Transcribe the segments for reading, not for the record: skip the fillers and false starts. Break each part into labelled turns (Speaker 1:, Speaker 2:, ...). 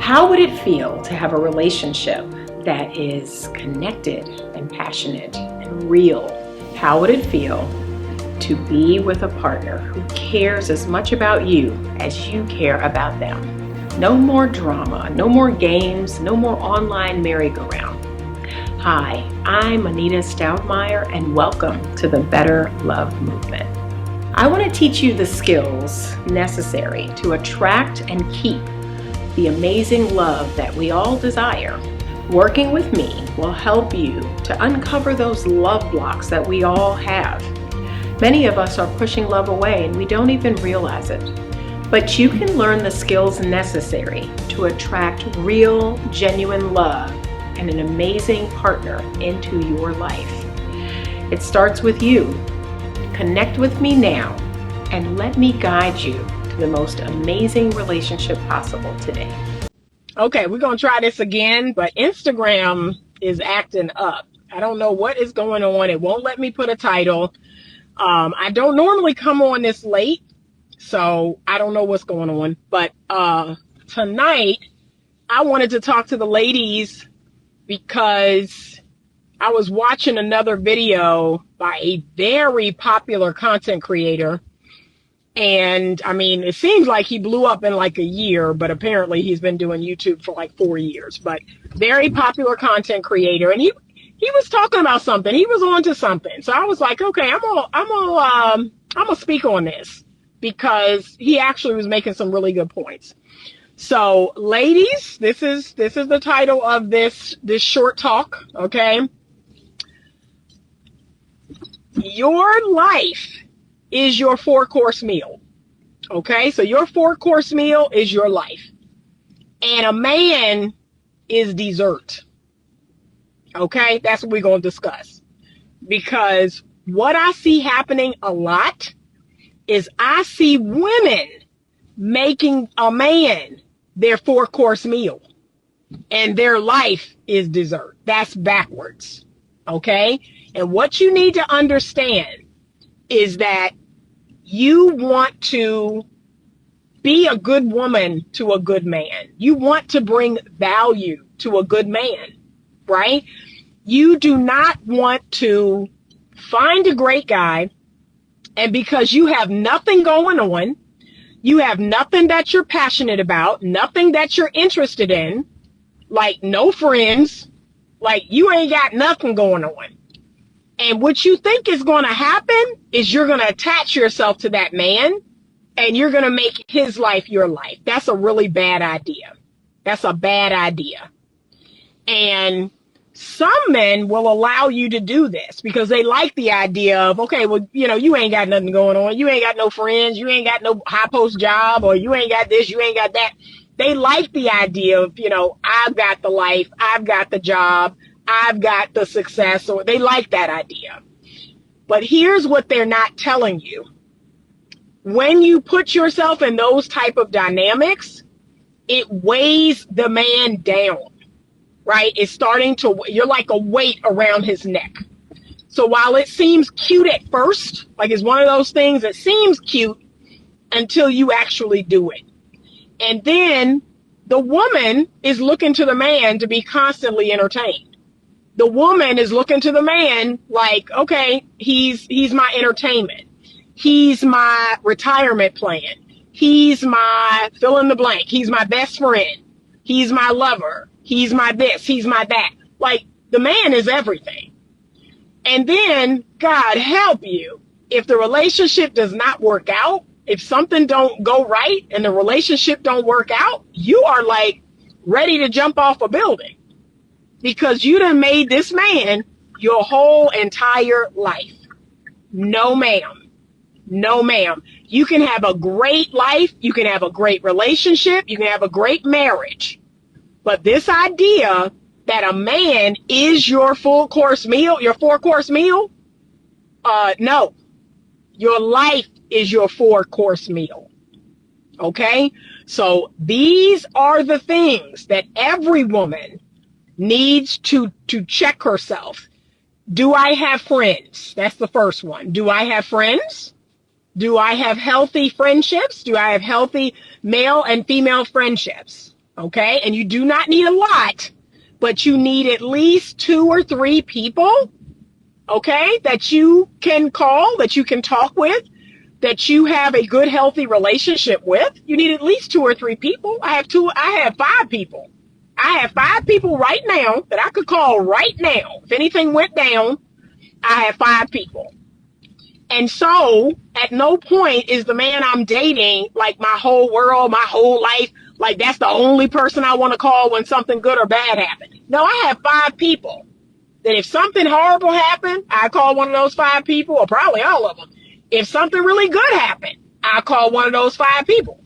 Speaker 1: How would it feel to have a relationship that is connected and passionate and real? How would it feel to be with a partner who cares as much about you as you care about them? No more drama, no more games, no more online merry-go-round. Hi, I'm Anitastoudmire, and welcome to the Better Love Movement. I want to teach you the skills necessary to attract and keep the amazing love that we all desire. Working with me will help you to uncover those love blocks that we all have. Many of us are pushing love away and we don't even realize it. But you can learn the skills necessary to attract real, genuine love and an amazing partner into your life. It starts with you. Connect with me now and let me guide you to the most amazing relationship possible today.
Speaker 2: Okay, we're going to try this again, but Instagram is acting up. I don't know what is going on. It won't let me put a title. I don't normally come on this late, so I don't know what's going on. But tonight, I wanted to talk to the ladies because I was watching another video by a very popular content creator. And I mean, it seems like he blew up in like a year, but apparently he's been doing YouTube for like 4 years. But very popular content creator, and he was talking about something. He was on to something. So I was like, okay, I'm gonna speak on this because he actually was making some really good points. So, ladies, this is the title of this short talk. Okay, your life is your 4-course meal. Okay, so your 4-course meal is your life. And a man is dessert. Okay, that's what we're going to discuss. Because what I see happening a lot is I see women making a man their 4-course meal. And their life is dessert. That's backwards. Okay, and what you need to understand is that you want to be a good woman to a good man. You want to bring value to a good man, right? You do not want to find a great guy, and because you have nothing going on, you have nothing that you're passionate about, nothing that you're interested in, like no friends, like you ain't got nothing going on. And what you think is going to happen is you're going to attach yourself to that man and you're going to make his life your life. That's a really bad idea. That's a bad idea. And some men will allow you to do this because they like the idea of, okay, well, you know, you ain't got nothing going on. You ain't got no friends. You ain't got no high post job, or you ain't got this, you ain't got that. They like the idea of, you know, I've got the life, I've got the job, I've got the success, or they like that idea. But here's what they're not telling you. When you put yourself in those type of dynamics, it weighs the man down, right? It's starting to, you're like a weight around his neck. So while it seems cute at first, like it's one of those things that seems cute until you actually do it. And then the woman is looking to the man to be constantly entertained. The woman is looking to the man like, okay, he's my entertainment. He's my retirement plan. He's my fill in the blank. He's my best friend. He's my lover. He's my this. He's my that. Like, the man is everything. And then, God help you, if the relationship does not work out, if something don't go right and the relationship don't work out, you are like ready to jump off a building. Because you done made this man your whole entire life. No, ma'am. No, ma'am. You can have a great life. You can have a great relationship. You can have a great marriage. But this idea that a man is your full-course meal, your 4-course meal, no. Your life is your 4-course meal. Okay? So these are the things that every woman needs to check herself. Do I have friends? That's the first one. Do I have friends? Do I have healthy friendships? Do I have healthy male and female friendships? Okay. And you do not need a lot, but you need at least 2 or 3 people. Okay. That you can call, that you can talk with, that you have a good, healthy relationship with. You need at least 2 or 3 people. I have 5 people. I have 5 people right now that I could call right now. If anything went down, I have 5 people. And so at no point is the man I'm dating like my whole world, my whole life. Like that's the only person I want to call when something good or bad happened. No, I have 5 people that if something horrible happened, I call one of those 5 people, or probably all of them. If something really good happened, I call one of those 5 people.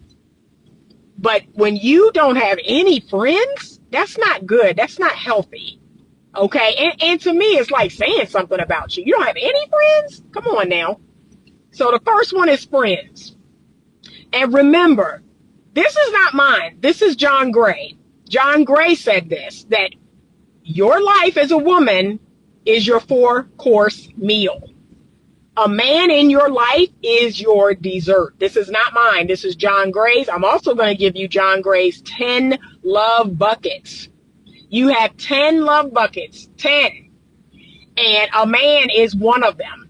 Speaker 2: But when you don't have any friends, that's not good. That's not healthy. Okay. And to me, it's like saying something about you. You don't have any friends? Come on now. So the first one is friends. And remember, this is not mine. This is John Gray. John Gray said this, that your life as a woman is your 4-course meal. A man in your life is your dessert. This is not mine. This is John Gray's. I'm also going to give you John Gray's 10 love buckets. You have 10 love buckets, 10. And a man is one of them.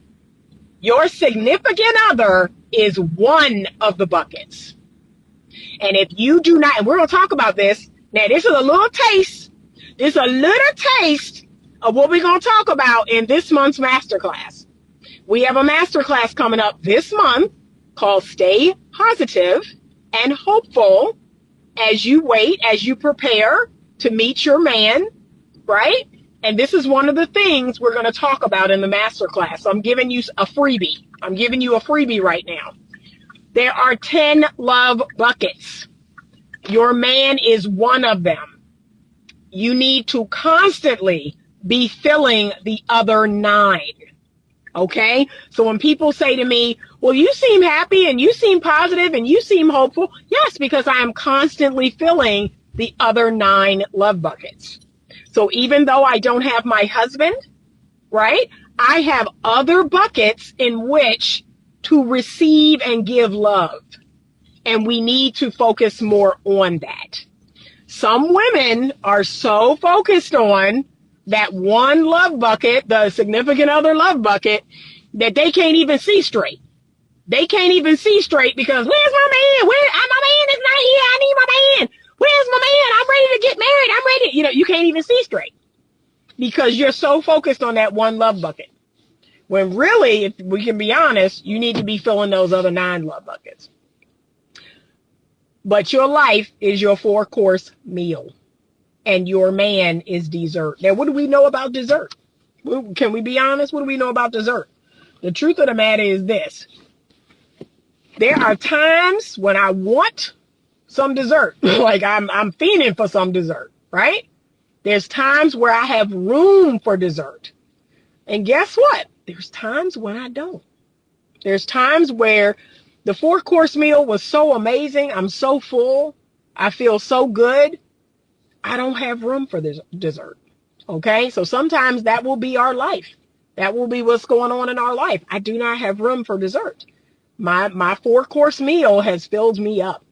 Speaker 2: Your significant other is one of the buckets. And if you do not, and we're going to talk about this. Now, this is a little taste. This is a little taste of what we're going to talk about in this month's masterclass. We have a masterclass coming up this month called Stay Positive and Hopeful as you wait, as you prepare to meet your man, right? And this is one of the things we're going to talk about in the masterclass. So I'm giving you a freebie. I'm giving you a freebie right now. There are 10 love buckets. Your man is one of them. You need to constantly be filling the other 9. Okay. So when people say to me, well, you seem happy and you seem positive and you seem hopeful. Yes, because I am constantly filling the other 9 love buckets. So even though I don't have my husband, right, I have other buckets in which to receive and give love. And we need to focus more on that. Some women are so focused on that one love bucket, the significant other love bucket, that they can't even see straight. They can't even see straight because where's my man? My man is not here. I need my man. Where's my man? I'm ready to get married. I'm ready. You can't even see straight because you're so focused on that one love bucket. When really, if we can be honest, you need to be filling those other 9 love buckets. But your life is your 4-course meal. And your man is dessert. Now, what do we know about dessert? Can we be honest? What do we know about dessert? The truth of the matter is this. There are times when I want some dessert. Like I'm fiending for some dessert, right? There's times where I have room for dessert. And guess what? There's times when I don't. There's times where the 4-course meal was so amazing. I'm so full. I feel so good. I don't have room for this dessert. Okay. So sometimes that will be our life. That will be what's going on in our life. I do not have room for dessert. My 4-course meal has filled me up.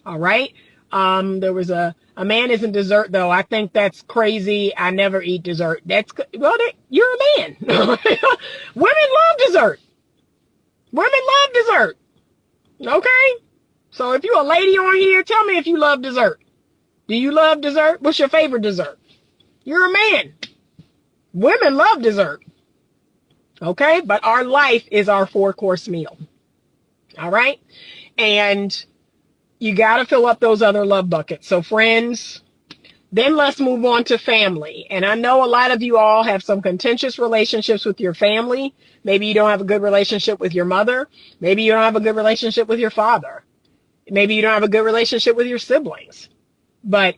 Speaker 2: All right. There was a man isn't dessert though. I think that's crazy. I never eat dessert. You're a man. Women love dessert. Women love dessert. Okay. So if you're a lady on here, tell me if you love dessert. Do you love dessert? What's your favorite dessert? You're a man. Women love dessert. Okay? But our life is our 4-course meal. All right? And you got to fill up those other love buckets. So friends, then let's move on to family. And I know a lot of you all have some contentious relationships with your family. Maybe you don't have a good relationship with your mother. Maybe you don't have a good relationship with your father. Maybe you don't have a good relationship with your siblings. But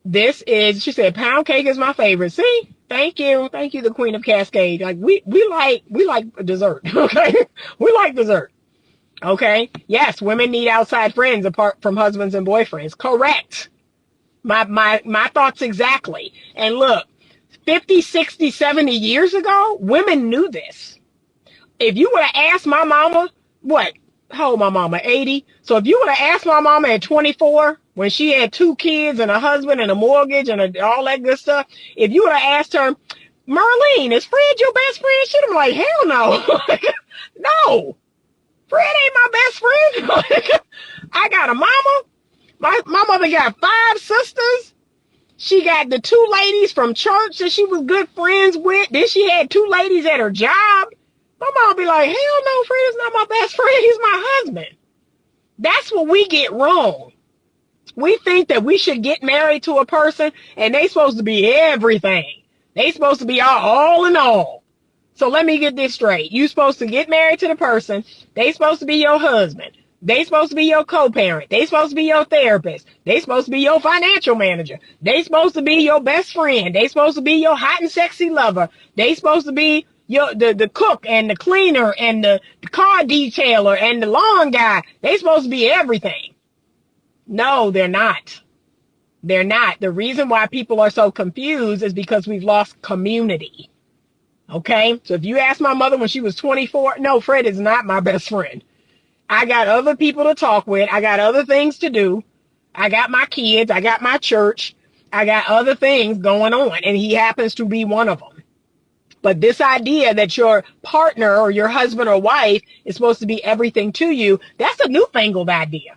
Speaker 2: this is, she said, pound cake is my favorite. See, thank you. Thank you, the Queen of Cascade. Like we like dessert. Okay. We like dessert. Okay. Yes. Women need outside friends apart from husbands and boyfriends. Correct. My thoughts exactly. And look, 50, 60, 70 years ago, women knew this. If you would have asked my mama, what, how old my mama? 80. So if you would have asked my mama at 24, when she had 2 kids and a husband and a mortgage and all that good stuff, if you would have asked her, Merlene, is Fred your best friend? She'd have been like, hell no. No, Fred ain't my best friend. I got a mama. My mother got 5 sisters. She got the 2 ladies from church that she was good friends with. Then she had 2 ladies at her job. My mom be like, hell no, Fred is not my best friend. He's my husband. That's what we get wrong. We think that we should get married to a person and they supposed to be everything. They supposed to be all in all. So let me get this straight. You supposed to get married to the person. They supposed to be your husband. They supposed to be your co-parent. They supposed to be your therapist. They supposed to be your financial manager. They supposed to be your best friend. They supposed to be your hot and sexy lover. They supposed to be the cook and the cleaner and the car detailer and the lawn guy. They supposed to be everything. No, they're not. They're not. The reason why people are so confused is because we've lost community. Okay? So if you ask my mother when she was 24, no, Fred is not my best friend. I got other people to talk with. I got other things to do. I got my kids. I got my church. I got other things going on. And he happens to be one of them. But this idea that your partner or your husband or wife is supposed to be everything to you, that's a newfangled idea.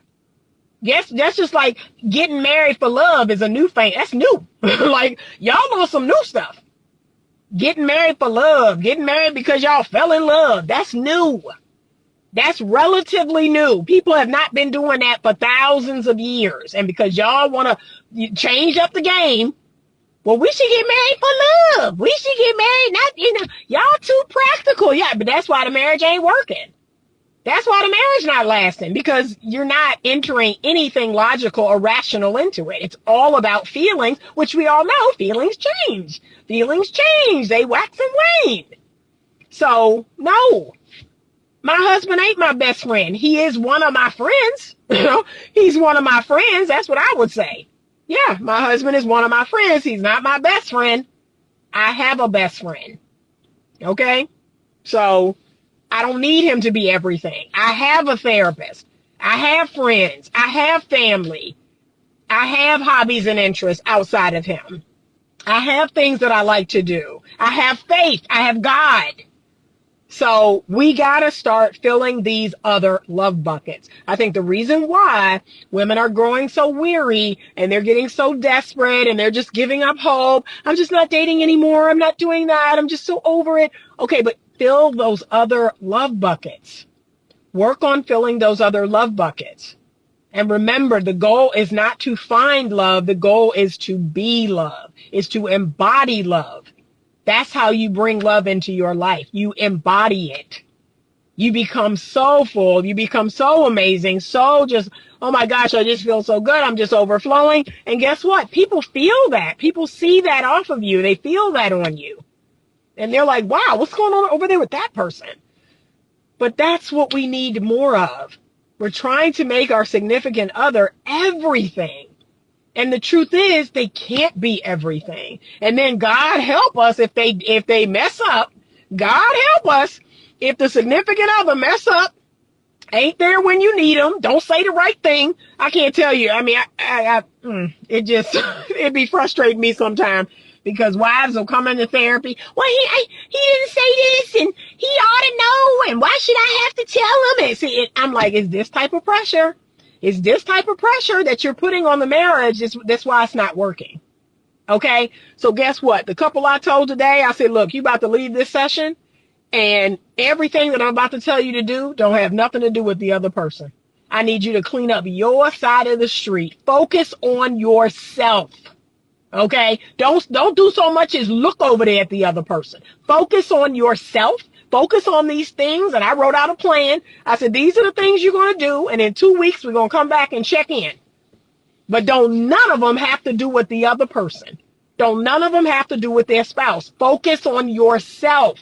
Speaker 2: Yes, that's just like getting married for love is a new thing. That's new. Like, y'all know some new stuff. Getting married for love, getting married because y'all fell in love. That's new. That's relatively new. People have not been doing that for thousands of years. And because y'all want to change up the game, well, we should get married for love. We should get married, not, y'all too practical. Yeah, but that's why the marriage ain't working. That's why the marriage not lasting, because you're not entering anything logical or rational into it. It's all about feelings, which we all know feelings change. Feelings change. They wax and wane. So, no. My husband ain't my best friend. He is one of my friends. He's one of my friends. That's what I would say. Yeah, my husband is one of my friends. He's not my best friend. I have a best friend. Okay? So I don't need him to be everything. I have a therapist. I have friends. I have family. I have hobbies and interests outside of him. I have things that I like to do. I have faith. I have God. So we got to start filling these other love buckets. I think the reason why women are growing so weary and they're getting so desperate and they're just giving up hope. I'm just not dating anymore. I'm not doing that. I'm just so over it. Okay, but fill those other love buckets. Work on filling those other love buckets. And remember, the goal is not to find love. The goal is to be love, is to embody love. That's how you bring love into your life. You embody it. You become so full. You become so amazing. So just, oh my gosh, I just feel so good. I'm just overflowing. And guess what? People feel that. People see that off of you. They feel that on you. And they're like, wow, what's going on over there with that person? But that's what we need more of. We're trying to make our significant other everything. And the truth is, they can't be everything. And then God help us if they mess up. God help us if the significant other mess up, ain't there when you need them, don't say the right thing. I can't tell you. I mean, it'd be frustrating me sometimes because wives will come into therapy. Well, he didn't say this and he ought to know. And why should I have to tell him? And see, I'm like, is this type of pressure? It's this type of pressure that you're putting on the marriage. That's why it's not working. Okay? So guess what? The couple I told today, I said, look, you about to leave this session and everything that I'm about to tell you to do don't have nothing to do with the other person. I need you to clean up your side of the street. Focus on yourself. Okay? Don't do so much as look over there at the other person. Focus on yourself. Focus on these things. And I wrote out a plan. I said, these are the things you're going to do. And in 2 weeks, we're going to come back and check in. But none of them have to do with the other person. None of them have to do with their spouse. Focus on yourself.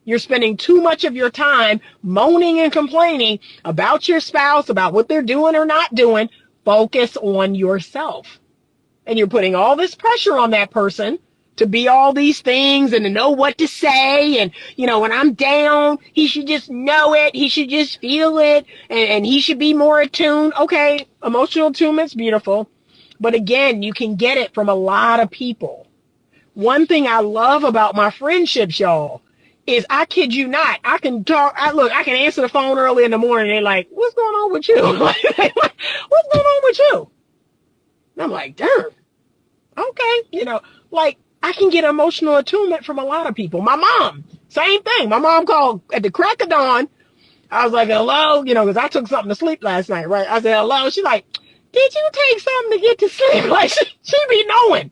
Speaker 2: You're spending too much of your time moaning and complaining about your spouse, about what they're doing or not doing. Focus on yourself. And you're putting all this pressure on that person to be all these things and to know what to say. And, you know, when I'm down, he should just know it. He should just feel it. And he should be more attuned. Okay, emotional attunement's beautiful. But again, you can get it from a lot of people. One thing I love about my friendships, y'all, is I kid you not, I can talk, I can answer the phone early in the morning. They're like, what's going on with you? What's going on with you? And I'm like, darn, okay. You know, like I can get emotional attunement from a lot of people. My mom, same thing. My mom called at the crack of dawn. I was like, hello, you know, because I took something to sleep last night, right? I said, hello. She's like, did you take something to get to sleep? Like, she be knowing.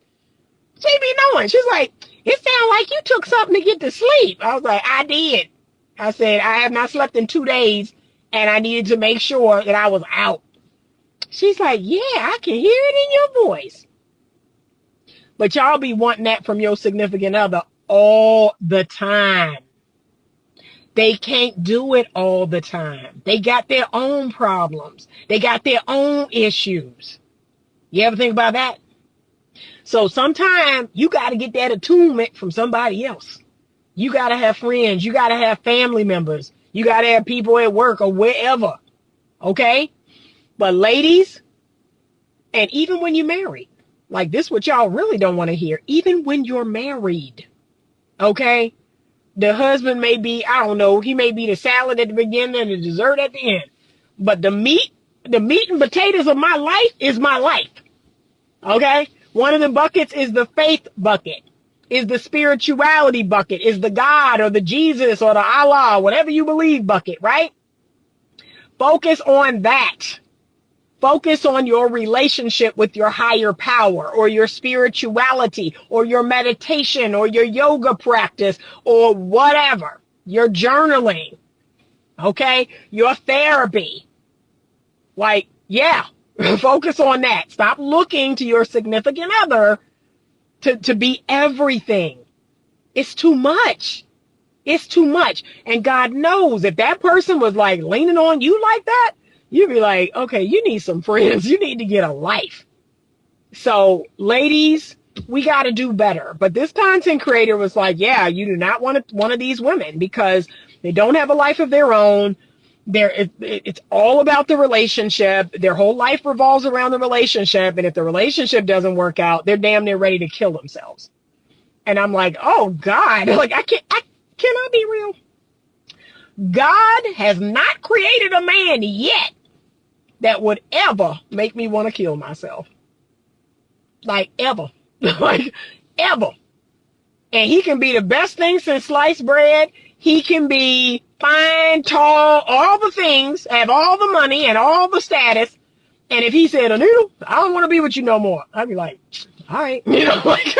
Speaker 2: She be knowing. She's like, it sounds like you took something to get to sleep. I was like, I did. I said, I have not slept in 2 days, and I needed to make sure that I was out. She's like, yeah, I can hear it in your voice. But y'all be wanting that from your significant other all the time. They can't do it all the time. They got their own problems. They got their own issues. You ever think about that? So sometimes you got to get that attunement from somebody else. You got to have friends. You got to have family members. You got to have people at work or wherever. Okay? But ladies, and even when you're married, like this what y'all really don't want to hear, even when you're married, okay? The husband may be, I don't know, he may be the salad at the beginning and the dessert at the end. But the meat and potatoes of my life is my life. Okay? One of the buckets is the faith bucket, is the spirituality bucket, is the God or the Jesus or the Allah, whatever you believe bucket, right? Focus on that. Focus on your relationship with your higher power or your spirituality or your meditation or your yoga practice or whatever, your journaling, okay? Your therapy. Like, yeah, focus on that. Stop looking to your significant other to be everything. It's too much. It's too much. And God knows if that person was like leaning on you like that, you'd be like, okay, you need some friends. You need to get a life. So ladies, we got to do better. But this content creator was like, yeah, you do not want one of these women because they don't have a life of their own. It's all about the relationship. Their whole life revolves around the relationship. And if the relationship doesn't work out, they're damn near ready to kill themselves. And I'm like, oh God, like can I be real? God has not created a man yet that would ever make me want to kill myself. Like ever. Like ever. And he can be the best thing since sliced bread. He can be fine, tall, all the things, have all the money and all the status. And if he said, Anita, I don't want to be with you no more, I'd be like, all right. You know, like,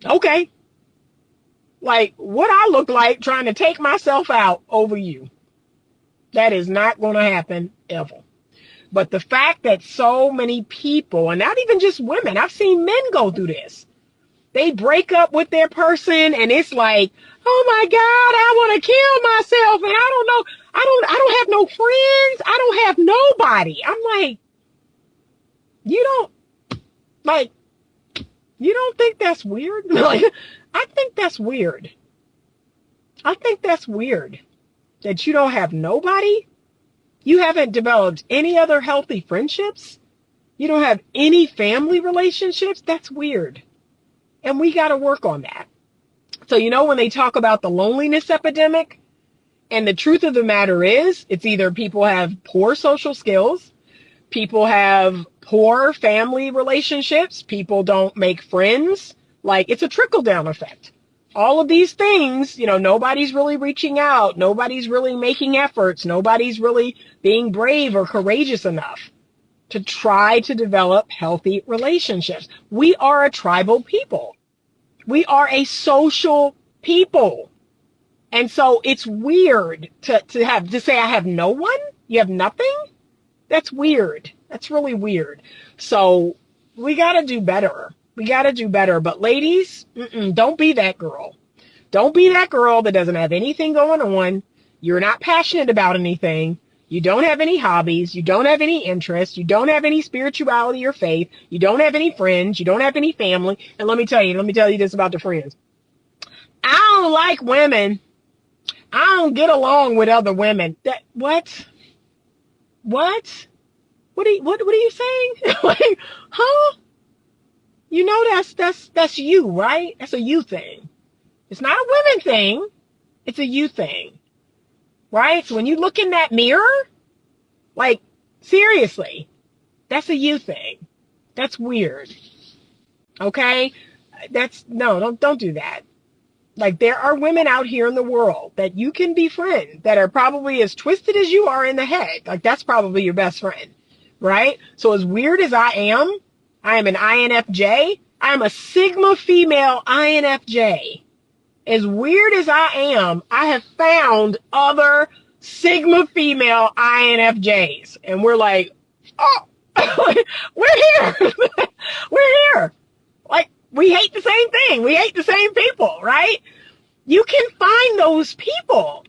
Speaker 2: okay. Like what I look like trying to take myself out over you. That is not going to happen ever. But the fact that so many people, and not even just women, I've seen men go through this. They break up with their person and it's like, oh my God, I want to kill myself. And I don't know. I don't have no friends. I don't have nobody. I'm like, you don't think that's weird? Like, I think that's weird. I think that's weird that you don't have nobody. You haven't developed any other healthy friendships. You don't have any family relationships. That's weird. And we got to work on that. So, you know, when they talk about the loneliness epidemic, and the truth of the matter is, it's either people have poor social skills, people have poor family relationships, people don't make friends. Like, it's a trickle-down effect. All of these things, you know, nobody's really reaching out. Nobody's really making efforts. Nobody's really being brave or courageous enough to try to develop healthy relationships. We are a tribal people. We are a social people. And so it's weird to say I have no one. You have nothing. That's weird. That's really weird. So we got to do better. We got to do better. But ladies, don't be that girl. Don't be that girl that doesn't have anything going on. You're not passionate about anything. You don't have any hobbies. You don't have any interests. You don't have any spirituality or faith. You don't have any friends. You don't have any family. And let me tell you this about the friends. I don't like women. I don't get along with other women. What? What? What are you saying? Like, huh? You know that's you, right? That's a you thing. It's not a women thing. It's a you thing. Right? So when you look in that mirror, like, seriously, that's a you thing. That's weird. Okay? Don't do that. Like, there are women out here in the world that you can befriend that are probably as twisted as you are in the head. Like, that's probably your best friend. Right? So as weird as I am an INFJ. I'm a Sigma female INFJ. As weird as I am, I have found other Sigma female INFJs. And we're like, oh, we're here. We're here. Like, we hate the same thing. We hate the same people, right? You can find those people,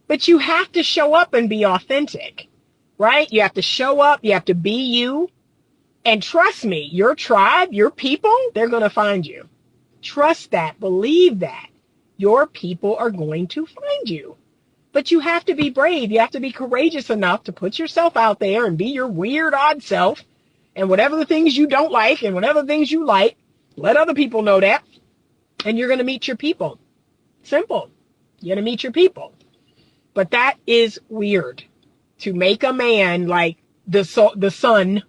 Speaker 2: but you have to show up and be authentic, right? You have to show up. You have to be you. And trust me, your tribe, your people, they're going to find you. Trust that. Believe that. Your people are going to find you. But you have to be brave. You have to be courageous enough to put yourself out there and be your weird, odd self. And whatever the things you don't like and whatever things you like, let other people know that. And you're going to meet your people. Simple. You're going to meet your people. But that is weird. To make a man like the sun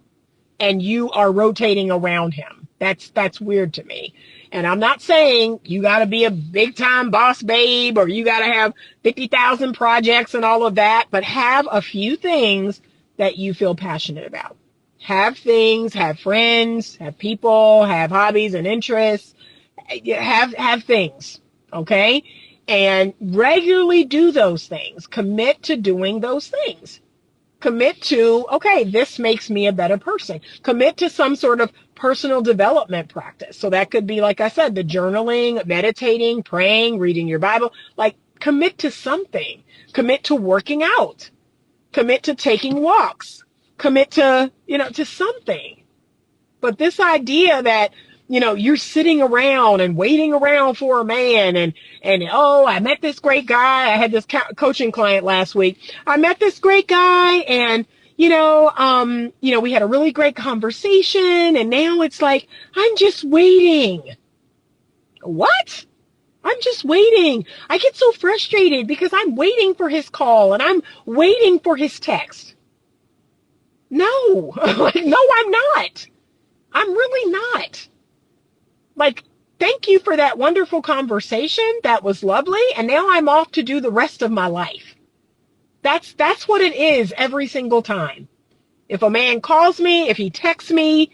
Speaker 2: and you are rotating around him. That's weird to me. And I'm not saying you got to be a big time boss babe or you got to have 50,000 projects and all of that, but have a few things that you feel passionate about. Have things, have friends, have people, have hobbies and interests. Have things, okay? And regularly do those things. Commit to doing those things. Commit to, okay, this makes me a better person. Commit to some sort of personal development practice. So that could be, like I said, the journaling, meditating, praying, reading your Bible. Like, commit to something. Commit to working out. Commit to taking walks. Commit to, to something. But this idea that, you're sitting around and waiting around for a man and oh, I met this great guy. I had this coaching client last week. I met this great guy and, we had a really great conversation and now it's like, I'm just waiting. What? I'm just waiting. I get so frustrated because I'm waiting for his call and I'm waiting for his text. No, no, I'm not. I'm really not. Like, thank you for that wonderful conversation. That was lovely. And now I'm off to do the rest of my life. That's what it is every single time. If a man calls me, if he texts me,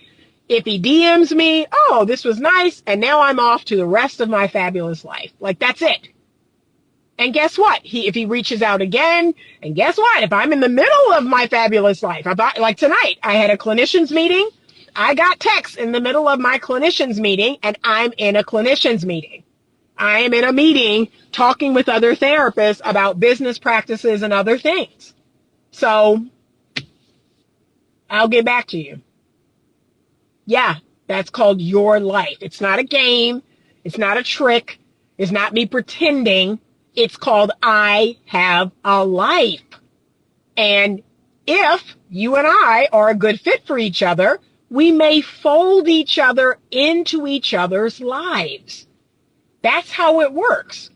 Speaker 2: if he DMs me, oh, this was nice. And now I'm off to the rest of my fabulous life. Like, that's it. And guess what? If he reaches out again, and guess what? If I'm in the middle of my fabulous life, like tonight, I had a clinician's meeting. I got texts in the middle of my clinician's meeting, and I'm in a clinician's meeting. I am in a meeting talking with other therapists about business practices and other things. So I'll get back to you. Yeah, that's called your life. It's not a game. It's not a trick. It's not me pretending. It's called I have a life. And if you and I are a good fit for each other, we may fold each other into each other's lives. That's how it works.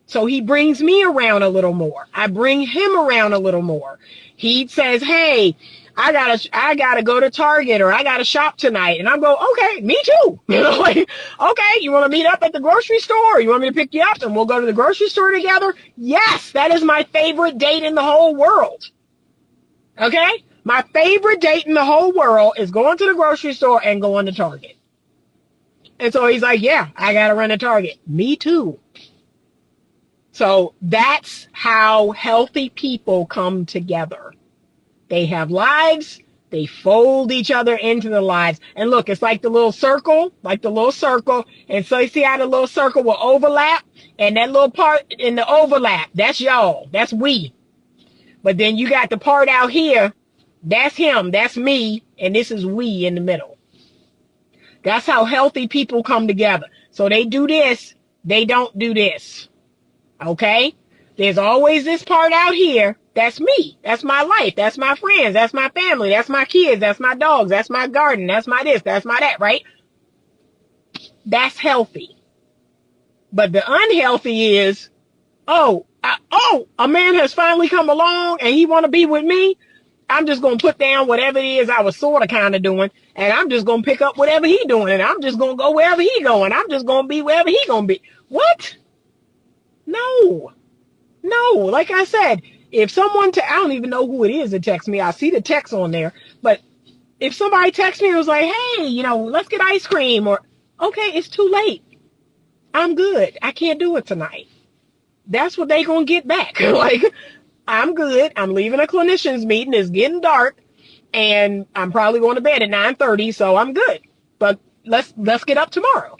Speaker 2: So he brings me around a little more. I bring him around a little more. He says, hey, I gotta go to Target or I gotta shop tonight. And I'm going, okay, me too. Like, okay, you want to meet up at the grocery store? You want me to pick you up and we'll go to the grocery store together? Yes, that is my favorite date in the whole world. Okay? My favorite date in the whole world is going to the grocery store and going to Target. And so he's like, yeah, I got to run to Target. Me too. So that's how healthy people come together. They have lives. They fold each other into the lives. And look, it's like the little circle. And so you see how the little circle will overlap? And that little part in the overlap, that's y'all. That's we. But then you got the part out here, that's him, that's me, and this is we in the middle. That's how healthy people come together. So they do this, they don't do this. Okay? There's always this part out here. That's me. That's my life. That's my friends. That's my family. That's my kids. That's my dogs. That's my garden. That's my this. That's my that, right? That's healthy. But the unhealthy is, a man has finally come along and he want to be with me. I'm just going to put down whatever it is I was sort of kind of doing, and I'm just going to pick up whatever he doing, and I'm just going to go wherever he going. I'm just going to be wherever he going to be. What? No. Like I said, if someone, I don't even know who it is that texts me. I see the text on there, but if somebody texts me and was like, hey, let's get ice cream, or, okay, it's too late. I'm good. I can't do it tonight. That's what they gonna get back. Like, I'm good. I'm leaving a clinician's meeting. It's getting dark, and I'm probably going to bed at 9:30, so I'm good. But let's get up tomorrow.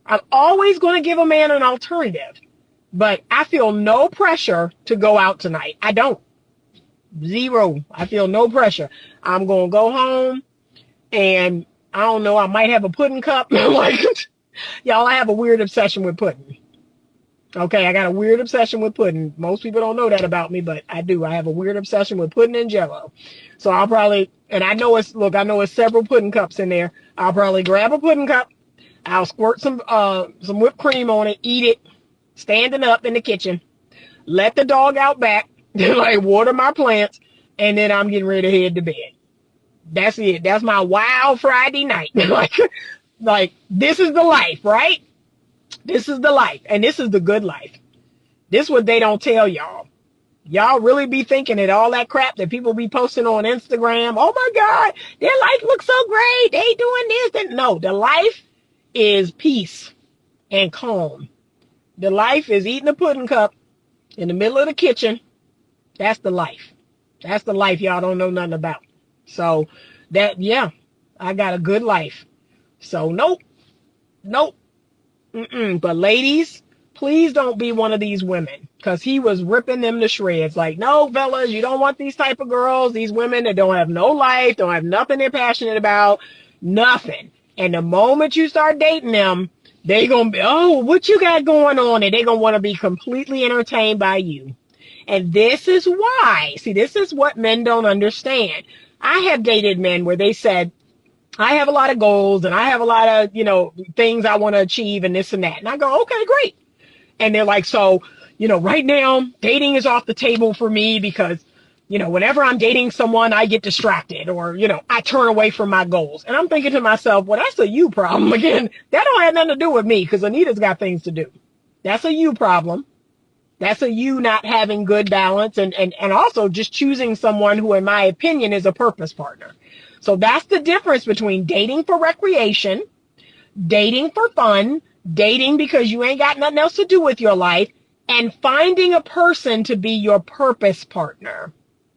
Speaker 2: I'm always going to give a man an alternative, but I feel no pressure to go out tonight. I don't. Zero. I feel no pressure. I'm going to go home, and I don't know, I might have a pudding cup. Like, y'all, I have a weird obsession with pudding. Okay, I got a weird obsession with pudding. Most people don't know that about me, but I do. I have a weird obsession with pudding and Jell-O. So I'll probably, and I know it's several pudding cups in there. I'll probably grab a pudding cup. I'll squirt some whipped cream on it, eat it, standing up in the kitchen, let the dog out back, like water my plants, and then I'm getting ready to head to bed. That's it. That's my wild Friday night. like this is the life, right? This is the life, and this is the good life. This is what they don't tell y'all. Y'all really be thinking that all that crap that people be posting on Instagram, oh my God, their life looks so great, they doing this. No, the life is peace and calm. The life is eating a pudding cup in the middle of the kitchen. That's the life. That's the life y'all don't know nothing about. So I got a good life. So nope. But ladies, please don't be one of these women, because he was ripping them to shreds. Like, no, fellas, you don't want these type of girls, these women that don't have no life, don't have nothing they're passionate about, nothing. And the moment you start dating them, they gonna be, oh, what you got going on? And they gonna want to be completely entertained by you. And this is why, this is what men don't understand. I have dated men where they said, I have a lot of goals and I have a lot of, things I want to achieve and this and that. And I go, okay, great. And they're like, so, right now dating is off the table for me because, whenever I'm dating someone, I get distracted or, I turn away from my goals. And I'm thinking to myself, well, that's a you problem. Again, that don't have nothing to do with me because Anita's got things to do. That's a you problem. That's a you not having good balance and also just choosing someone who, in my opinion, is a purpose partner. So that's the difference between dating for recreation, dating for fun, dating because you ain't got nothing else to do with your life, and finding a person to be your purpose partner.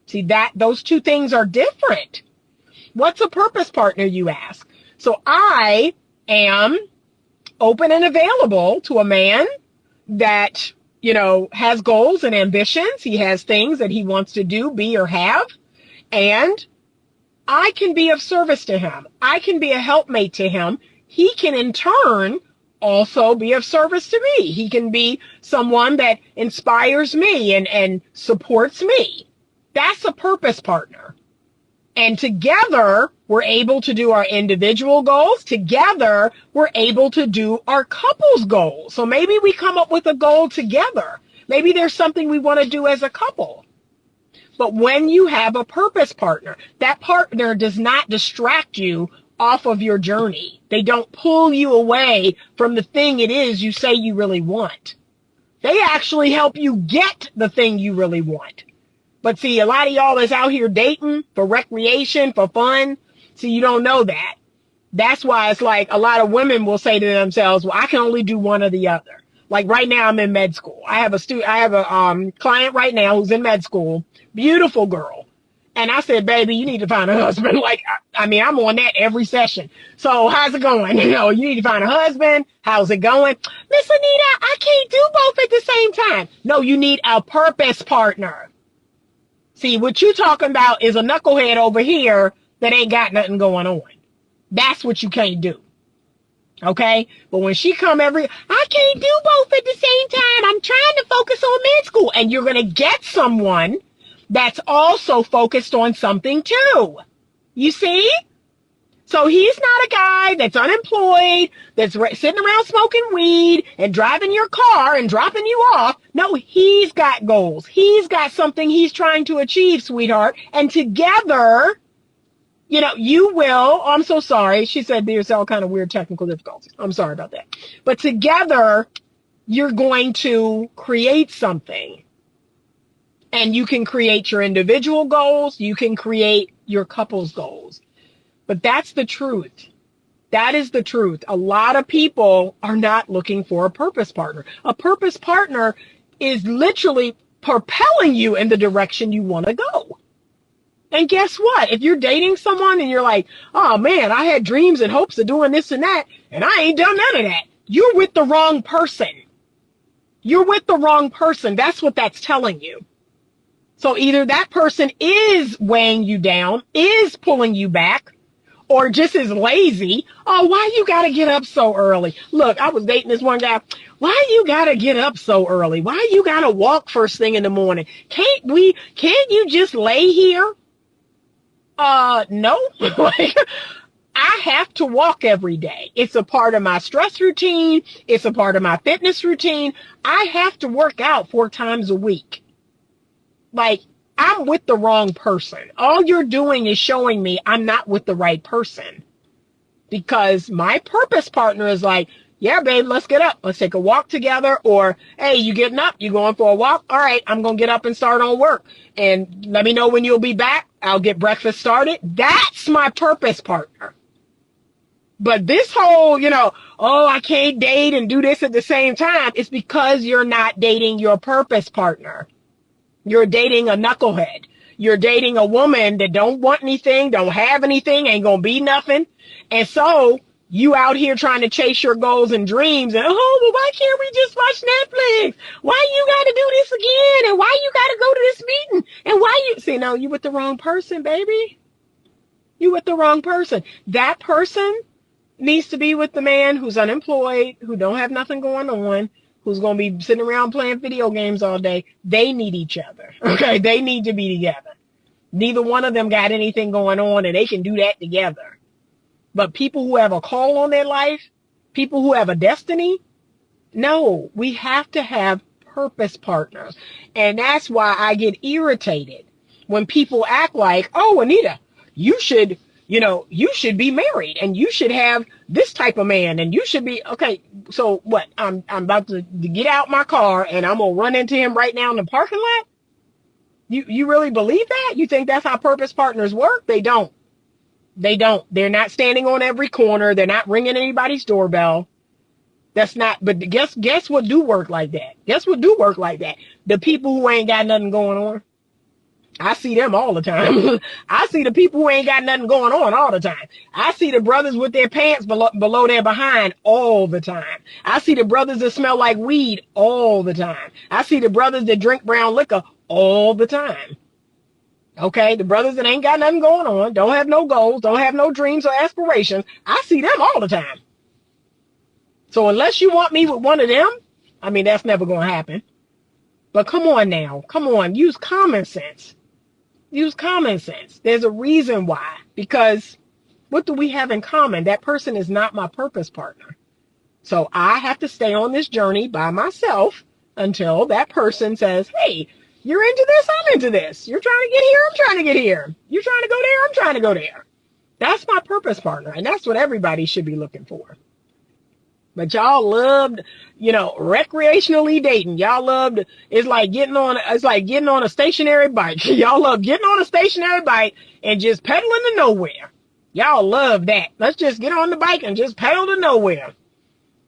Speaker 2: See, those two things are different. What's a purpose partner, you ask? So I am open and available to a man that, has goals and ambitions. He has things that he wants to do, be, or have. And I can be of service to him. I can be a helpmate to him. He can in turn also be of service to me. He can be someone that inspires me and supports me. That's a purpose partner. And together, we're able to do our individual goals. Together, we're able to do our couple's goals. So maybe we come up with a goal together. Maybe there's something we want to do as a couple. But when you have a purpose partner, that partner does not distract you off of your journey. They don't pull you away from the thing it is you say you really want. They actually help you get the thing you really want. But see, a lot of y'all is out here dating for recreation, for fun. See, you don't know that. That's why it's like a lot of women will say to themselves, well, I can only do one or the other. Like right now I'm in med school. I have a client right now who's in med school, beautiful girl. And I said, baby, you need to find a husband. Like, I'm on that every session. So how's it going? You need to find a husband. How's it going? Miss Anita, I can't do both at the same time. No, you need a purpose partner. See, what you talking about is a knucklehead over here that ain't got nothing going on. That's what you can't do. Okay? But when she come I can't do both at the same time. I'm trying to focus on med school. And you're going to get someone that's also focused on something too. You see? So he's not a guy that's unemployed, that's sitting around smoking weed and driving your car and dropping you off. No, he's got goals. He's got something he's trying to achieve, sweetheart. And together, you will. Oh, I'm so sorry. She said there's all kind of weird technical difficulties. I'm sorry about that. But together, you're going to create something. And you can create your individual goals. You can create your couple's goals. But that's the truth. That is the truth. A lot of people are not looking for a purpose partner. A purpose partner is literally propelling you in the direction you want to go. And guess what? If you're dating someone and you're like, oh man, I had dreams and hopes of doing this and that, and I ain't done none of that, you're with the wrong person. You're with the wrong person. That's what that's telling you. So either that person is weighing you down, is pulling you back, or just is lazy. Oh, why you gotta get up so early? Look, I was dating this one guy. Why you gotta get up so early? Why you gotta walk first thing in the morning? Can't you just lay here? No. I have to walk every day. It's a part of my stress routine. It's a part of my fitness routine. I have to work out 4 times a week. I'm with the wrong person. All you're doing is showing me I'm not with the right person. Because my purpose partner is like, yeah, babe, let's get up. Let's take a walk together. Or, hey, you getting up? You going for a walk? All right, I'm going to get up and start on work. And let me know when you'll be back. I'll get breakfast started. That's my purpose partner. But this whole, oh, I can't date and do this at the same time. It's because you're not dating your purpose partner. You're dating a knucklehead. You're dating a woman that don't want anything, don't have anything, ain't gonna be nothing. And so you out here trying to chase your goals and dreams and, oh, well, why can't we just watch Netflix? Why you gotta do this again? And why you gotta go to this meeting? And why you, see, no, you with the wrong person, baby. You with the wrong person. That person needs to be with the man who's unemployed, who don't have nothing going on, who's going to be sitting around playing video games all day. They need each other. Okay. They need to be together. Neither one of them got anything going on and they can do that together. But people who have a call on their life, people who have a destiny, no, we have to have purpose partners. And that's why I get irritated when people act like, oh, Anita, you should be married and you should have this type of man and you should be, okay, so what? I'm about to get out my car and I'm going to run into him right now in the parking lot? You really believe that? You think that's how purpose partners work? They don't. They don't. They're not standing on every corner. They're not ringing anybody's doorbell. That's not, but guess what do work like that? Guess what do work like that? The people who ain't got nothing going on. I see them all the time. I see the people who ain't got nothing going on all the time. I see the brothers with their pants below their behind all the time. I see the brothers that smell like weed all the time. I see the brothers that drink brown liquor all the time. Okay, the brothers that ain't got nothing going on, don't have no goals, don't have no dreams or aspirations, I see them all the time. So unless you want me with one of them, I mean, that's never going to happen. But come on now. Come on. Use common sense. Use common sense. There's a reason why. Because what do we have in common? That person is not my purpose partner. So I have to stay on this journey by myself until that person says, hey, you're into this, I'm into this. You're trying to get here, I'm trying to get here. You're trying to go there, I'm trying to go there. That's my purpose partner. And that's what everybody should be looking for. But y'all loved, recreationally dating. Y'all loved, it's like getting on a stationary bike. Y'all love getting on a stationary bike and just pedaling to nowhere. Y'all love that. Let's just get on the bike and just pedal to nowhere.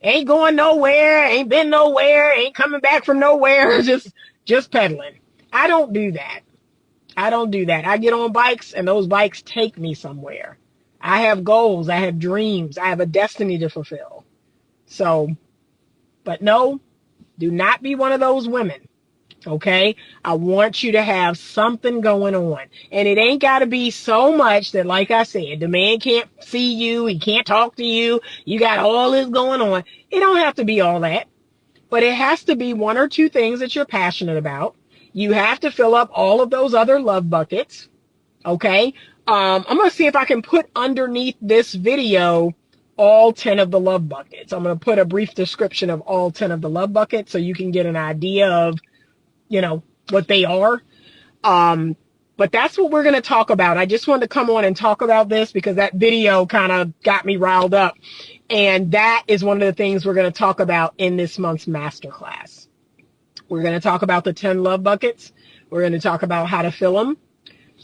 Speaker 2: Ain't going nowhere, ain't been nowhere, ain't coming back from nowhere, just pedaling. I don't do that. I get on bikes and those bikes take me somewhere. I have goals, I have dreams, I have a destiny to fulfill. So, but no, do not be one of those women Okay. I want you to have something going on, and it ain't got to be so much that, like I said, the man can't see you. He can't talk to you. You got all this going on. It don't have to be all that, but it has to be one or two things that you're passionate about. You have to fill up all of those other love buckets. Okay. I'm going to see if I can put underneath this video all 10 of the love buckets. I'm going to put a brief description of all 10 of the love buckets so you can get an idea of, what they are. But that's what we're going to talk about. I just wanted to come on and talk about this because that video kind of got me riled up. And that is one of the things we're going to talk about in this month's masterclass. We're going to talk about the 10 love buckets. We're going to talk about how to fill them.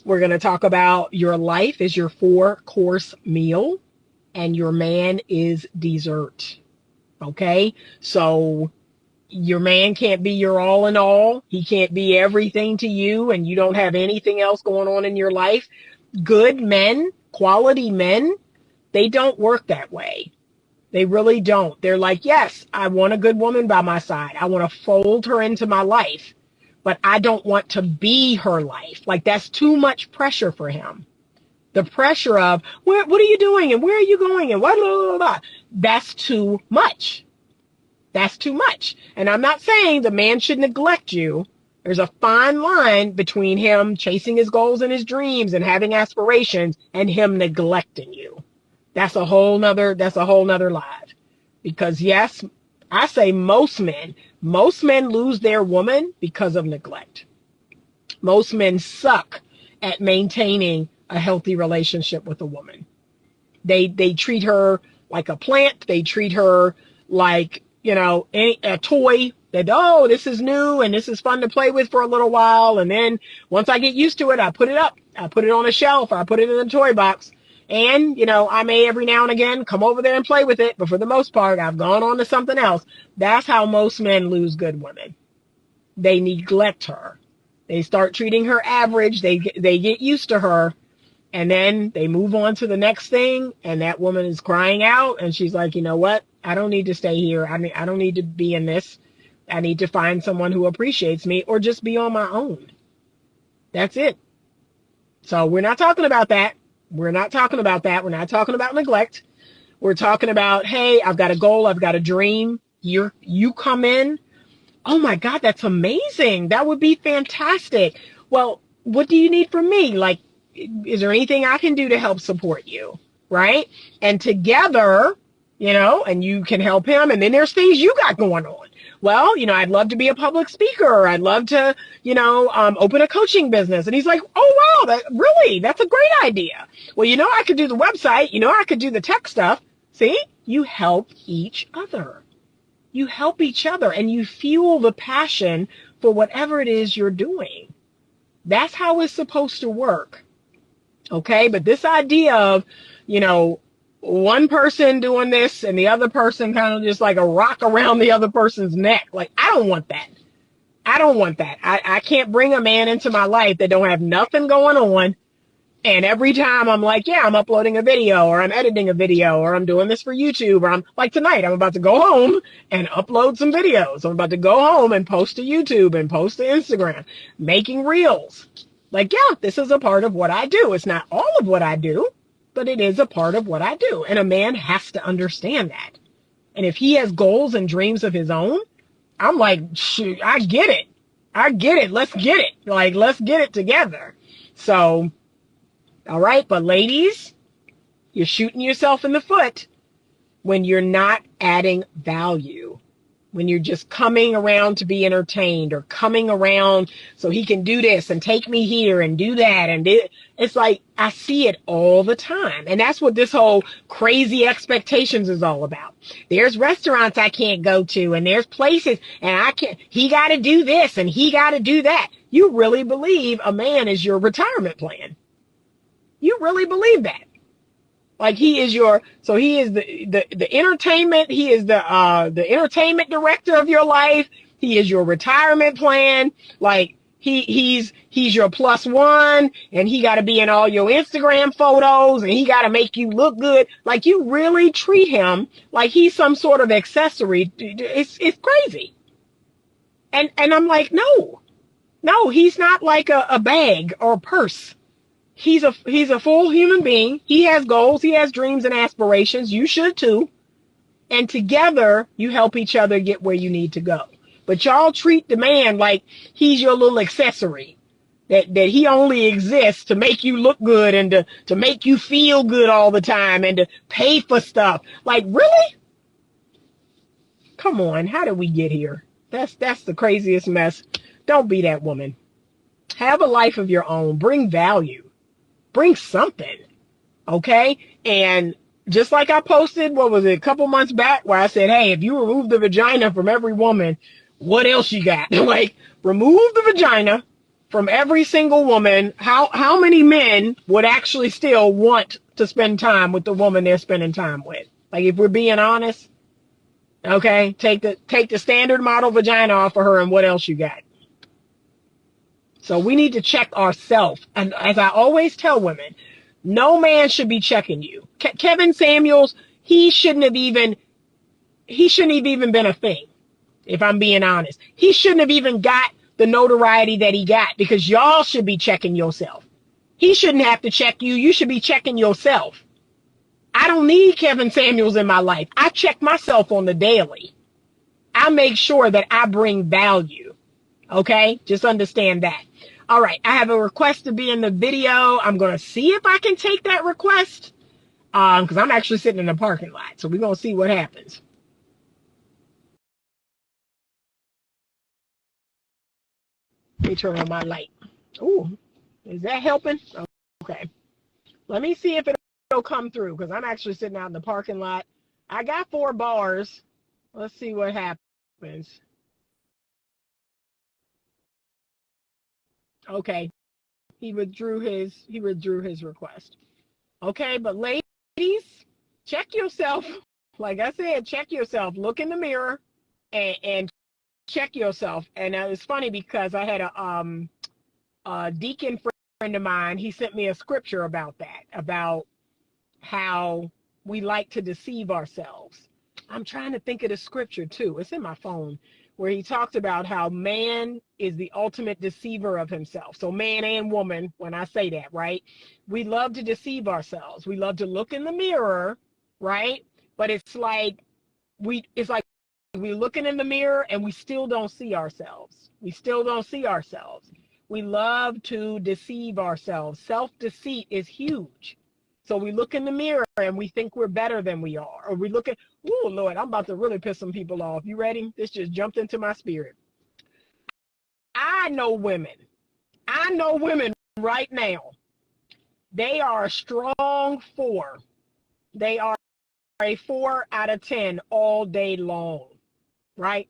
Speaker 2: We're going to talk about your life is your 4-course meal and your man is dessert. Okay? So your man can't be your all in all. He can't be everything to you and you don't have anything else going on in your life. Good men, quality men, they don't work that way. They really don't. They're like, yes, I want a good woman by my side. I want to fold her into my life, but I don't want to be her life. Like, that's too much pressure for him. The pressure of, what are you doing? And where are you going? And what, blah, blah, blah. That's too much. That's too much. And I'm not saying the man should neglect you. There's a fine line between him chasing his goals and his dreams and having aspirations and him neglecting you. That's a whole nother live. Because yes, I say most men lose their woman because of neglect. Most men suck at maintaining a healthy relationship with a woman. They treat her like a plant. They treat her like, a toy that, oh, this is new and this is fun to play with for a little while. And then once I get used to it, I put it up. I put it on a shelf. Or I put it in a toy box. And, I may every now and again come over there and play with it. But for the most part, I've gone on to something else. That's how most men lose good women. They neglect her. They start treating her average. They get used to her. And then they move on to the next thing. And that woman is crying out. And she's like, you know what? I don't need to stay here. I don't need to be in this. I need to find someone who appreciates me or just be on my own. That's it. So we're not talking about that. We're not talking about that. We're not talking about neglect. We're talking about, hey, I've got a goal. I've got a dream. You come in. Oh my God, that's amazing. That would be fantastic. Well, what do you need from me? Like, is there anything I can do to help support you? Right? And together, and you can help him. And then there's things you got going on. Well, I'd love to be a public speaker. I'd love to, open a coaching business. And he's like, oh, wow, that's a great idea. Well, I could do the website. I could do the tech stuff. See, you help each other. You help each other and you fuel the passion for whatever it is you're doing. That's how it's supposed to work. Okay. But this idea of, one person doing this and the other person kind of just like a rock around the other person's neck. Like, I don't want that. I can't bring a man into my life that don't have nothing going on. And every time I'm like, yeah, I'm uploading a video or I'm editing a video or I'm doing this for YouTube or I'm like tonight, I'm about to go home and upload some videos. I'm about to go home and post to YouTube and post to Instagram, making reels. Like, yeah, this is a part of what I do. It's not all of what I do, but it is a part of what I do. And a man has to understand that. And if he has goals and dreams of his own, I'm like, shoot, I get it. Let's get it. Like, let's get it together. So, all right. But ladies, you're shooting yourself in the foot when you're not adding value. When you're just coming around to be entertained or coming around so he can do this and take me here and do that. And it's like, I see it all the time. And that's what this whole crazy expectations is all about. There's restaurants I can't go to and there's places and he got to do this and he got to do that. You really believe a man is your retirement plan. You really believe that. Like he is the entertainment. He is the entertainment director of your life. He is your retirement plan. Like he's your plus one and he got to be in all your Instagram photos and he got to make you look good. Like you really treat him like he's some sort of accessory. It's crazy. And I'm like, no, No, he's not like a bag or a purse. He's a full human being. He has goals, he has dreams and aspirations. You should too. And together you help each other get where you need to go. But y'all treat the man like he's your little accessory. That he only exists to make you look good and to make you feel good all the time and to pay for stuff. Like, really? Come on, how did we get here? That's the craziest mess. Don't be that woman. Have a life of your own. Bring value. Bring something. Okay? And just like I posted, what was it, a couple months back, where I said, hey, if you remove the vagina from every woman, what else you got? Like, remove the vagina from every single woman. How many men would actually still want to spend time with the woman they're spending time with? Like, if we're being honest, okay, take the standard model vagina off of her, and what else you got? So we need to check ourselves. And as I always tell women, no man should be checking you. Kevin Samuels, he shouldn't have even been a thing, if I'm being honest. He shouldn't have even got the notoriety that he got, because y'all should be checking yourself. He shouldn't have to check you. You should be checking yourself. I don't need Kevin Samuels in my life. I check myself on the daily. I make sure that I bring value. Okay? Just understand that. All right. I have a request to be in the video. I'm going to see if I can take that request. Because I'm actually sitting in the parking lot. So we're going to see what happens. Let me turn on my light. Ooh, is that helping? Okay. Let me see if it'll come through, because I'm actually sitting out in the parking lot. I got 4 bars. Let's see what happens. Okay. He withdrew his request. Okay, but ladies, check yourself. Like I said, check yourself. Look in the mirror and check yourself. And it's funny because I had a deacon friend of mine. He sent me a scripture about that, about how we like to deceive ourselves. I'm trying to think of the scripture too. It's in my phone, where he talks about how man is the ultimate deceiver of himself. So man and woman, when I say that, right? We love to deceive ourselves. We love to look in the mirror, right? But it's like we're looking in the mirror and we still don't see ourselves. We still don't see ourselves. We love to deceive ourselves. Self-deceit is huge. So we look in the mirror and we think we're better than we are. Or we look at, oh, Lord, I'm about to really piss some people off. You ready? This just jumped into my spirit. I know women right now. They are a strong 4. They are a 4 out of 10 all day long, right?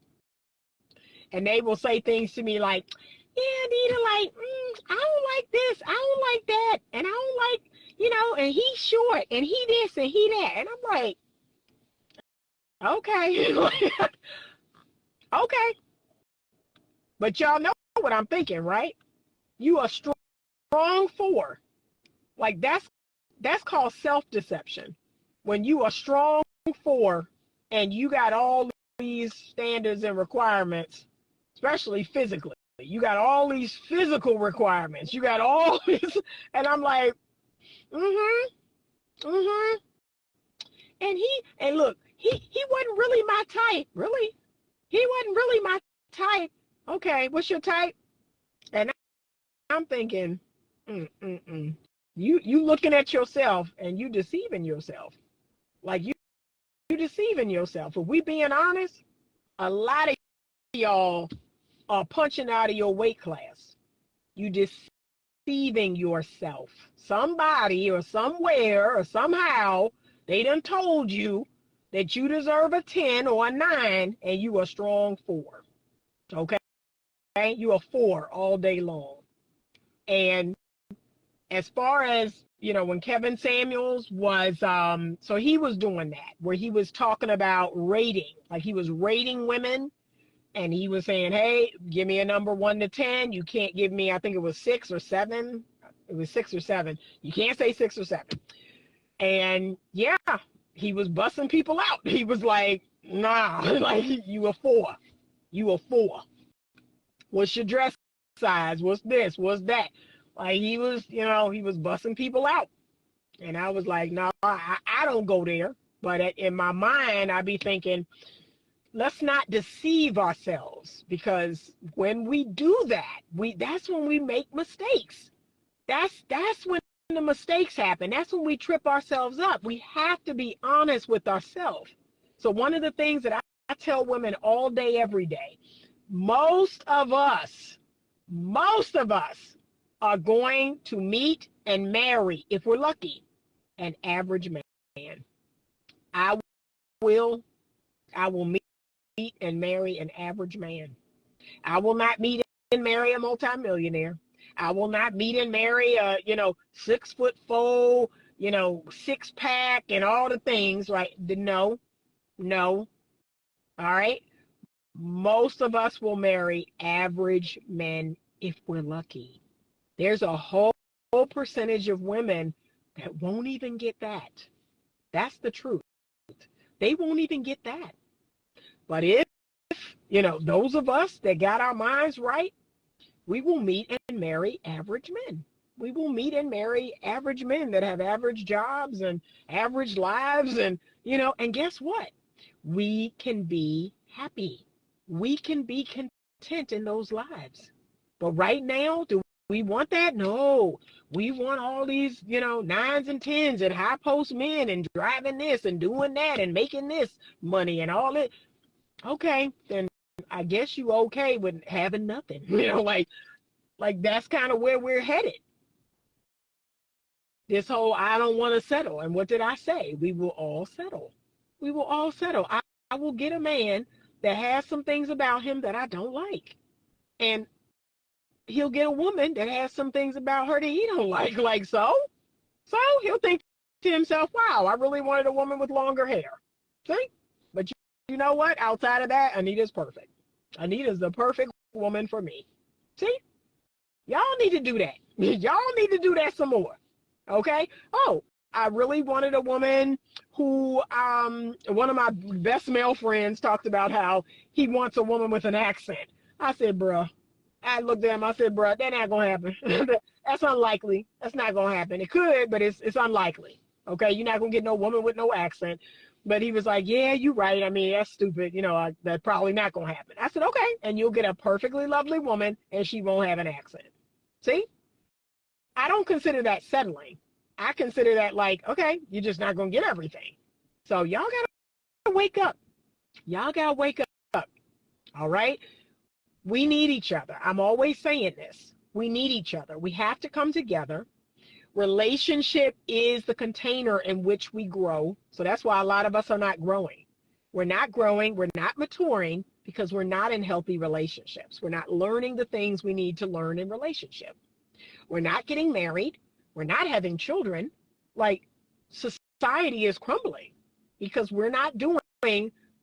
Speaker 2: And they will say things to me like, yeah, Nita, like, I don't like this, I don't like that, and I don't like, and he's short, and he this, and he that. And I'm like, okay. Okay. But y'all know what I'm thinking, right? You are strong 4. Like, that's called self-deception. When you are strong 4 and you got all these standards and requirements, especially physically. You got all these physical requirements. You got all this, and I'm like, And look, he wasn't really my type. Really? He wasn't really my type. Okay, what's your type? And I'm thinking, You looking at yourself and you deceiving yourself. Like you deceiving yourself. If we being honest, a lot of y'all are punching out of your weight class. You deceiving yourself. Somebody or somewhere or somehow they done told you that you deserve a 10 or a 9 and you a strong 4. Okay? You a 4 all day long. And as far as, when Kevin Samuels was, so he was doing that, where he was talking about rating, like he was rating women, and he was saying, hey, give me a number 1 to 10. You can't give me, I think it was 6 or 7. It was 6 or 7. You can't say 6 or 7. And yeah, he was busting people out. He was like, nah, like you a 4. You a 4. What's your dress sides? What's this? What's that? Like he was, he was bussing people out. And I was like, no, I don't go there. But in my mind, I'd be thinking, let's not deceive ourselves, because when we do that, that's when we make mistakes. That's when the mistakes happen. That's when we trip ourselves up. We have to be honest with ourselves. So one of the things that I tell women all day, every day, most of us are going to meet and marry, if we're lucky, an average man. I will meet and marry an average man. I will not meet and marry a multimillionaire. I will not meet and marry a, 6'4", six pack and all the things, right? No. All right. Most of us will marry average men if we're lucky. There's a whole percentage of women that won't even get that. That's the truth. They won't even get that. But if, those of us that got our minds right, we will meet and marry average men. We will meet and marry average men that have average jobs and average lives. And, and guess what? We can be happy. We can be content in those lives. But right now, do we want that? No. We want all these, 9s and 10s and high post men and driving this and doing that and making this money and all it. Okay, then I guess you okay with having nothing. Like that's kind of where we're headed. This whole I don't want to settle. And what did I say? We will all settle. We will all settle. I will get a man that has some things about him that I don't like. And he'll get a woman that has some things about her that he don't like. Like so he'll think to himself, wow, I really wanted a woman with longer hair. See? But you know what? Outside of that, Anita's perfect. Anita's the perfect woman for me. See? Y'all need to do that. Y'all need to do that some more. Okay? Oh, I really wanted a woman who, one of my best male friends talked about how he wants a woman with an accent. I said, bruh. I looked at him, I said, bruh, that ain't gonna happen. That's unlikely. That's not gonna happen. It could, but it's unlikely. Okay? You're not gonna get no woman with no accent. But he was like, yeah, you're right. I mean, that's stupid. That's probably not going to happen. I said, okay. And you'll get a perfectly lovely woman and she won't have an accent. See? I don't consider that settling. I consider that like, okay, you're just not going to get everything. So y'all got to wake up. Y'all got to wake up. All right? We need each other. I'm always saying this. We need each other. We have to come together. Relationship is the container in which we grow. So that's why a lot of us are not growing. We're not growing. We're not maturing because we're not in healthy relationships. We're not learning the things we need to learn in relationship. We're not getting married. We're not having children. Like society is crumbling because we're not doing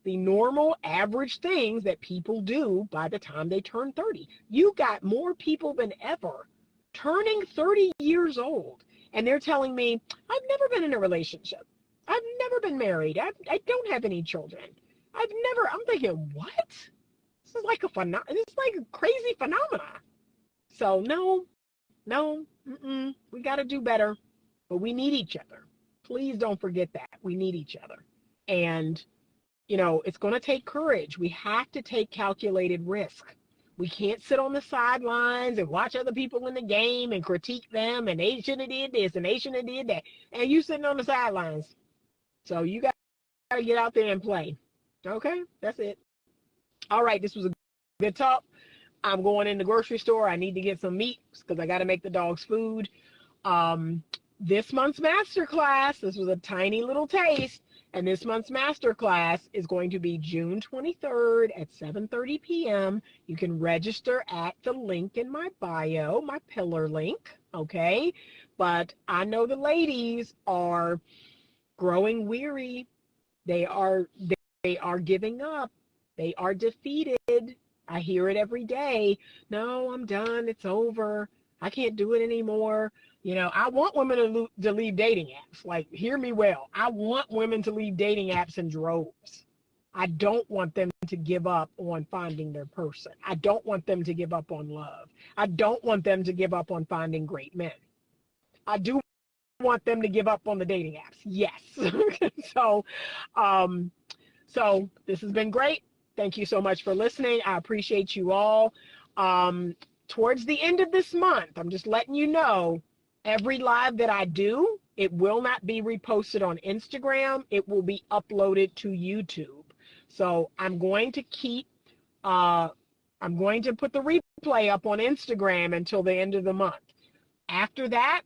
Speaker 2: the normal average things that people do by the time they turn 30. You got more people than ever turning 30 years old, and they're telling me, I've never been in a relationship. I've never been married. I don't have any children. I'm thinking, what? This is like a crazy phenomenon. So no, we got to do better, but we need each other. Please don't forget that. We need each other. And, it's going to take courage. We have to take calculated risk. We can't sit on the sidelines and watch other people in the game and critique them and they shouldn't have did this and they shouldn't have did that. And you sitting on the sidelines. So you got to get out there and play. Okay, that's it. All right, this was a good talk. I'm going in the grocery store. I need to get some meat because I got to make the dogs food. This month's masterclass, this was a tiny little taste. And this month's masterclass is going to be June 23rd at 7:30 p.m. You can register at the link in my bio, my pillar link, okay? But I know the ladies are growing weary. They are giving up. They are defeated. I hear it every day. No, I'm done. It's over. I can't do it anymore. I want women to leave dating apps. Like, hear me well. I want women to leave dating apps in droves. I don't want them to give up on finding their person. I don't want them to give up on love. I don't want them to give up on finding great men. I do want them to give up on the dating apps. Yes. So, so this has been great. Thank you so much for listening. I appreciate you all. Towards the end of this month, I'm just letting you know, every live that I do, it will not be reposted on Instagram. It will be uploaded to YouTube. So I'm going to put the replay up on Instagram until the end of the month. After that,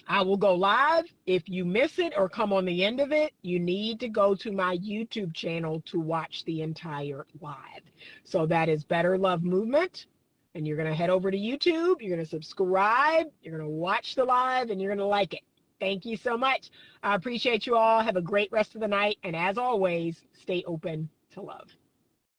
Speaker 2: I will go live. If you miss it or come on the end of it, you need to go to my YouTube channel to watch the entire live. So that is Better Love Movement. And you're going to head over to YouTube. You're going to subscribe. You're going to watch the live and you're going to like it. Thank you so much. I appreciate you all. Have a great rest of the night. And as always, stay open to love.